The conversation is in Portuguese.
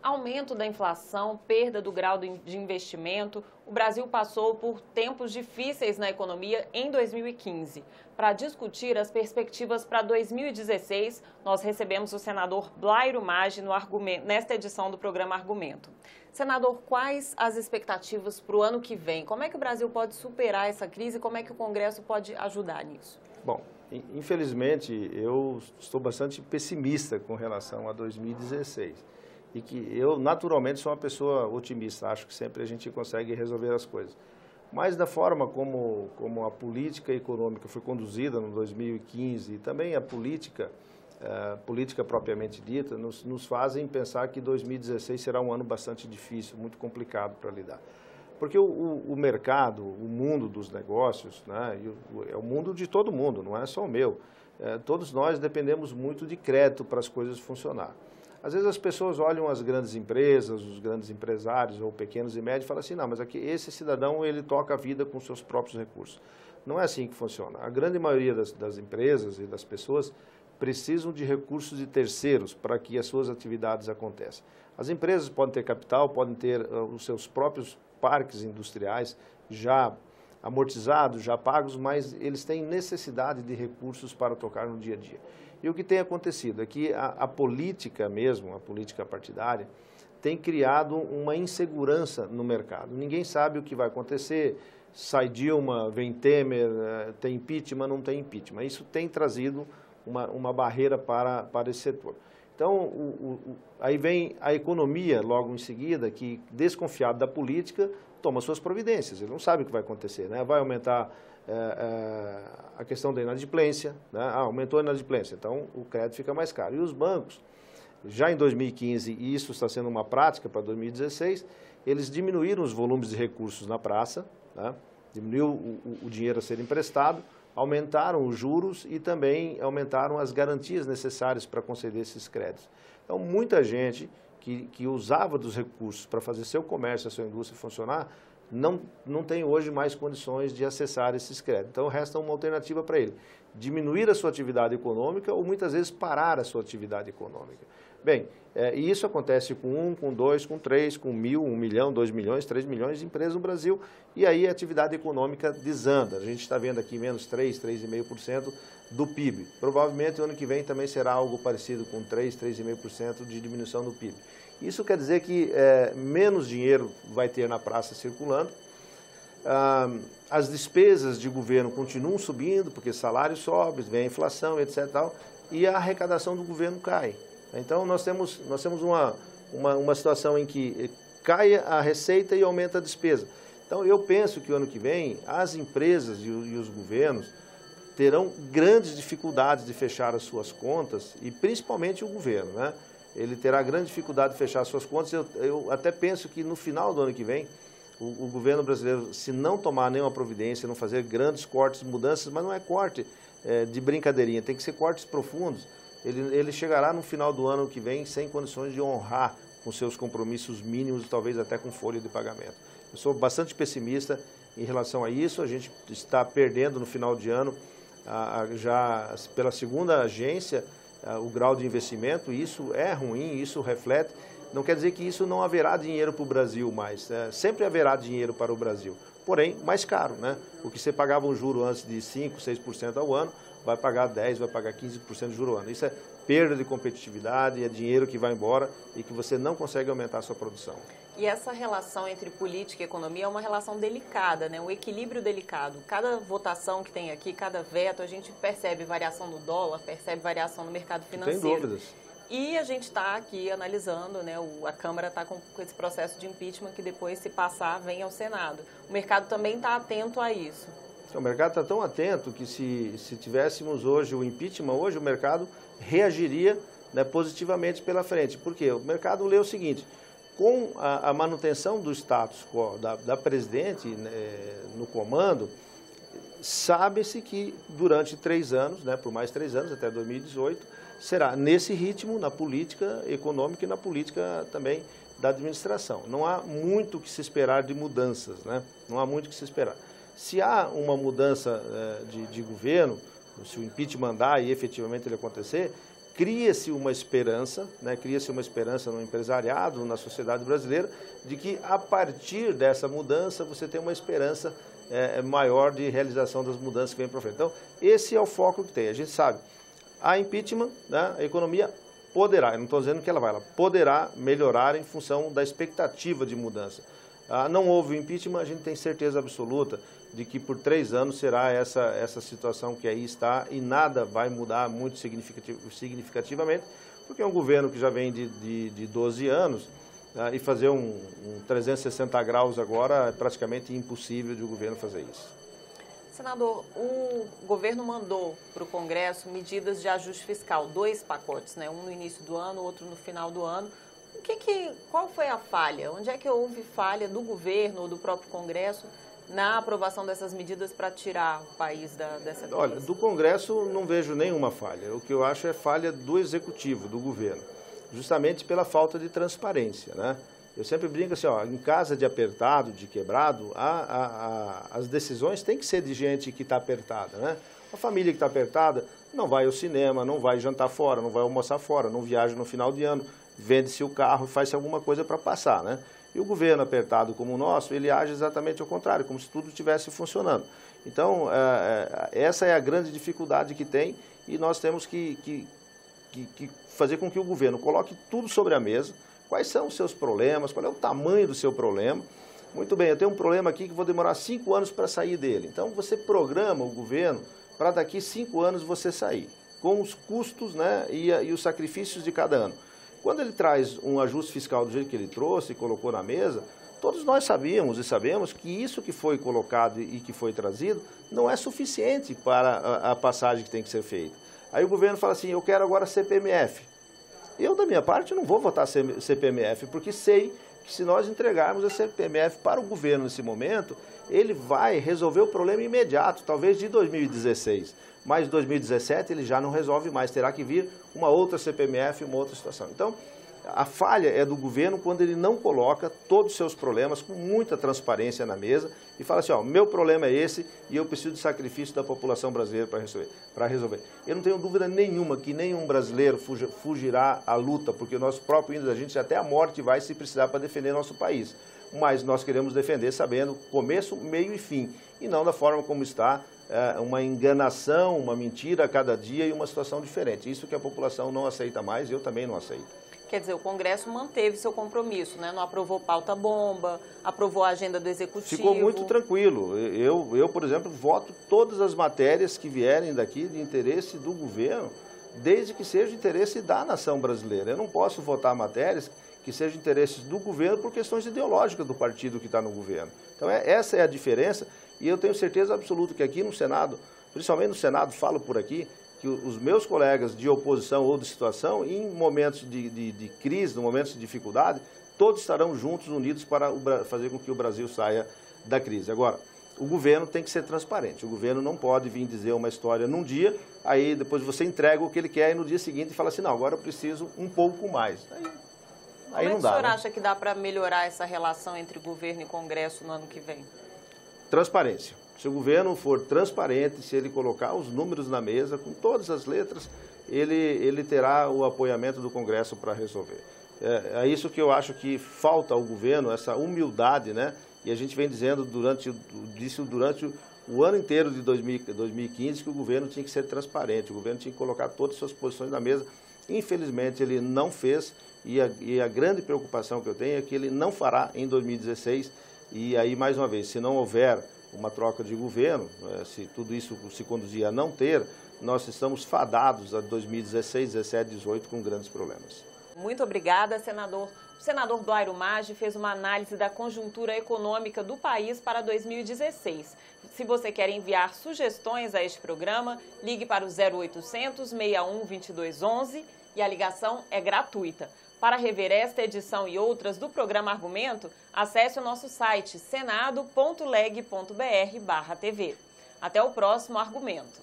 Aumento da inflação, perda do grau de investimento, o Brasil passou por tempos difíceis na economia em 2015. Para discutir as perspectivas para 2016, nós recebemos o senador Blairo Maggi nesta edição do programa Argumento. Senador, quais as expectativas para o ano que vem? Como é que o Brasil pode superar essa crise e como é que o Congresso pode ajudar nisso? Bom, infelizmente eu estou bastante pessimista com relação a 2016. E que eu, naturalmente, sou uma pessoa otimista, acho que sempre a gente consegue resolver as coisas. Mas da forma como a política econômica foi conduzida no 2015 e também a política propriamente dita, nos fazem pensar que 2016 será um ano bastante difícil, muito complicado para lidar. Porque o mercado, o mundo dos negócios, né, é o mundo de todo mundo, não é só o meu. Todos nós dependemos muito de crédito para as coisas funcionarem. Às vezes as pessoas olham as grandes empresas, os grandes empresários ou pequenos e médios e falam assim, não, mas aqui esse cidadão ele toca a vida com seus próprios recursos. Não é assim que funciona. A grande maioria das empresas e das pessoas precisam de recursos de terceiros para que as suas atividades aconteçam. As empresas podem ter capital, podem ter os seus próprios parques industriais já amortizados, já pagos, mas eles têm necessidade de recursos para tocar no dia a dia. E o que tem acontecido é que a política mesmo, a política partidária, tem criado uma insegurança no mercado. Ninguém sabe o que vai acontecer, sai Dilma, vem Temer, tem impeachment, não tem impeachment. Isso tem trazido uma barreira para esse setor. Então, aí vem a economia logo em seguida, que desconfiado da política, toma suas providências. Ele não sabe o que vai acontecer, né? Vai aumentar a questão da inadimplência, né? Aumentou a inadimplência, então o crédito fica mais caro. E os bancos, já em 2015, e isso está sendo uma prática para 2016, eles diminuíram os volumes de recursos na praça, né? Diminuiu o dinheiro a ser emprestado, aumentaram os juros e também aumentaram as garantias necessárias para conceder esses créditos. Então, muita gente que usava dos recursos para fazer seu comércio, a sua indústria funcionar, não tem hoje mais condições de acessar esses créditos. Então, resta uma alternativa para ele: diminuir a sua atividade econômica ou, muitas vezes, parar a sua atividade econômica. Bem, e isso acontece com 1, com 2, com 3, com 1.000, 1 milhão, 2 milhões, 3 milhões de empresas no Brasil, e aí a atividade econômica desanda. A gente está vendo aqui menos 3, 3,5% do PIB. Provavelmente, o ano que vem também será algo parecido com 3, 3,5% de diminuição do PIB. Isso quer dizer que menos dinheiro vai ter na praça circulando, as despesas de governo continuam subindo, porque salário sobe, vem a inflação, etc. E a arrecadação do governo cai. Então, nós temos uma situação em que cai a receita e aumenta a despesa. Então, eu penso que o ano que vem, as empresas e os governos terão grandes dificuldades de fechar as suas contas, e principalmente o governo, né? Ele terá grande dificuldade de fechar as suas contas. Eu até penso que no final do ano que vem, o governo brasileiro, se não tomar nenhuma providência, não fazer grandes cortes, mudanças, mas não é corte de brincadeirinha, tem que ser cortes profundos, ele chegará no final do ano que vem sem condições de honrar com seus compromissos mínimos, talvez até com folha de pagamento. Eu sou bastante pessimista em relação a isso. A gente está perdendo no final de ano, já pela segunda agência, o grau de investimento. Isso é ruim, isso reflete. Não quer dizer que isso não haverá dinheiro para o Brasil mais, sempre haverá dinheiro para o Brasil, porém mais caro, né? O que você pagava um juro antes de 5%, 6% ao ano, vai pagar 10%, vai pagar 15% de juro ao ano. Isso é perda de competitividade, é dinheiro que vai embora e que você não consegue aumentar a sua produção. E essa relação entre política e economia é uma relação delicada, né? Um equilíbrio delicado. Cada votação que tem aqui, cada veto, a gente percebe variação no dólar, percebe variação no mercado financeiro. Sem dúvidas. E a gente está aqui analisando, né? A Câmara está com esse processo de impeachment que depois, se passar, vem ao Senado. O mercado também está atento a isso. O mercado está tão atento que se tivéssemos hoje o impeachment, hoje o mercado reagiria, né, positivamente pela frente. Por quê? O mercado lê o seguinte: com a manutenção do status quo da presidente, né, no comando, sabe-se que durante 3 anos, né, por mais 3 anos, até 2018, será nesse ritmo na política econômica e na política também da administração. Não há muito o que se esperar de mudanças, né? Não há muito o que se esperar. Se há uma mudança de governo, se o impeachment andar e efetivamente ele acontecer, cria-se uma esperança, né, cria-se uma esperança no empresariado, na sociedade brasileira, de que a partir dessa mudança você tem uma esperança maior de realização das mudanças que vem para frente. Então, esse é o foco que tem. A gente sabe, a impeachment, né, a economia poderá, eu não estou dizendo que ela poderá melhorar em função da expectativa de mudança. Não houve impeachment, a gente tem certeza absoluta de que por 3 anos será essa situação que aí está e nada vai mudar muito significativamente, porque é um governo que já vem de 12 anos e fazer um 360 graus agora é praticamente impossível de o governo fazer isso. Senador, o governo mandou para o Congresso medidas de ajuste fiscal, 2 pacotes, né? Um no início do ano, outro no final do ano. Qual foi a falha? Onde é que houve falha do governo ou do próprio Congresso na aprovação dessas medidas para tirar o país dessa crise? Olha, do Congresso não vejo nenhuma falha. O que eu acho é falha do Executivo, do governo, justamente pela falta de transparência, né? Eu sempre brinco assim, ó, em casa de apertado, de quebrado, as decisões têm que ser de gente que está apertada, né? A família que está apertada não vai ao cinema, não vai jantar fora, não vai almoçar fora, não viaja no final de ano, vende-se o carro e faz-se alguma coisa para passar, né? E o governo apertado como o nosso, ele age exatamente ao contrário, como se tudo estivesse funcionando. Então, essa é a grande dificuldade que tem e nós temos que fazer com que o governo coloque tudo sobre a mesa. Quais são os seus problemas, qual é o tamanho do seu problema. Muito bem, eu tenho um problema aqui que vou demorar 5 anos para sair dele. Então, você programa o governo para daqui 5 anos você sair, com os custos, né, e os sacrifícios de cada ano. Quando ele traz um ajuste fiscal do jeito que ele trouxe e colocou na mesa, todos nós sabíamos e sabemos que isso que foi colocado e que foi trazido não é suficiente para a passagem que tem que ser feita. Aí o governo fala assim, eu quero agora CPMF. Eu, da minha parte, não vou votar CPMF, porque sei que se nós entregarmos a CPMF para o governo nesse momento, ele vai resolver o problema imediato, talvez de 2016. Mas em 2017 ele já não resolve mais, terá que vir uma outra CPMF, uma outra situação. Então, a falha é do governo quando ele não coloca todos os seus problemas com muita transparência na mesa e fala assim, ó, meu problema é esse e eu preciso de sacrifício da população brasileira para resolver. Eu não tenho dúvida nenhuma que nenhum brasileiro fugirá à luta, porque o nosso próprio índio, a gente até a morte vai se precisar para defender nosso país. Mas nós queremos defender sabendo começo, meio e fim, e não da forma como está, uma enganação, uma mentira a cada dia e uma situação diferente. Isso que a população não aceita mais e eu também não aceito. Quer dizer, o Congresso manteve seu compromisso, né? Não aprovou pauta-bomba, aprovou a agenda do Executivo. Ficou muito tranquilo. Eu, por exemplo, voto todas as matérias que vierem daqui de interesse do governo, desde que seja de interesse da nação brasileira. Eu não posso votar matérias que sejam interesses do governo por questões ideológicas do partido que está no governo. Então, essa é a diferença e eu tenho certeza absoluta que aqui no Senado, principalmente no Senado, falo por aqui, que os meus colegas de oposição ou de situação, em momentos de crise, em momentos de dificuldade, todos estarão juntos, unidos para fazer com que o Brasil saia da crise. Agora, o governo tem que ser transparente. O governo não pode vir dizer uma história num dia, aí depois você entrega o que ele quer e no dia seguinte fala assim, não, agora eu preciso um pouco mais. Aí não dá. Como é que o senhor acha que dá para melhorar essa relação entre governo e Congresso no ano que vem? Transparência. Se o governo for transparente, se ele colocar os números na mesa, com todas as letras, ele terá o apoiamento do Congresso para resolver. É isso que eu acho que falta ao governo, essa humildade, né? E a gente vem dizendo durante o ano inteiro de 2015 que o governo tinha que ser transparente, o governo tinha que colocar todas as suas posições na mesa. Infelizmente, ele não fez e a grande preocupação que eu tenho é que ele não fará em 2016. E aí, mais uma vez, se não houver uma troca de governo, se tudo isso se conduzir a não ter, nós estamos fadados a 2016, 17, 18 com grandes problemas. Muito obrigada, senador. O senador Blairo Maggi fez uma análise da conjuntura econômica do país para 2016. Se você quer enviar sugestões a este programa, ligue para o 0800 61 2211 e a ligação é gratuita. Para rever esta edição e outras do programa Argumento, acesse o nosso site senado.leg.br/tv. Até o próximo Argumento.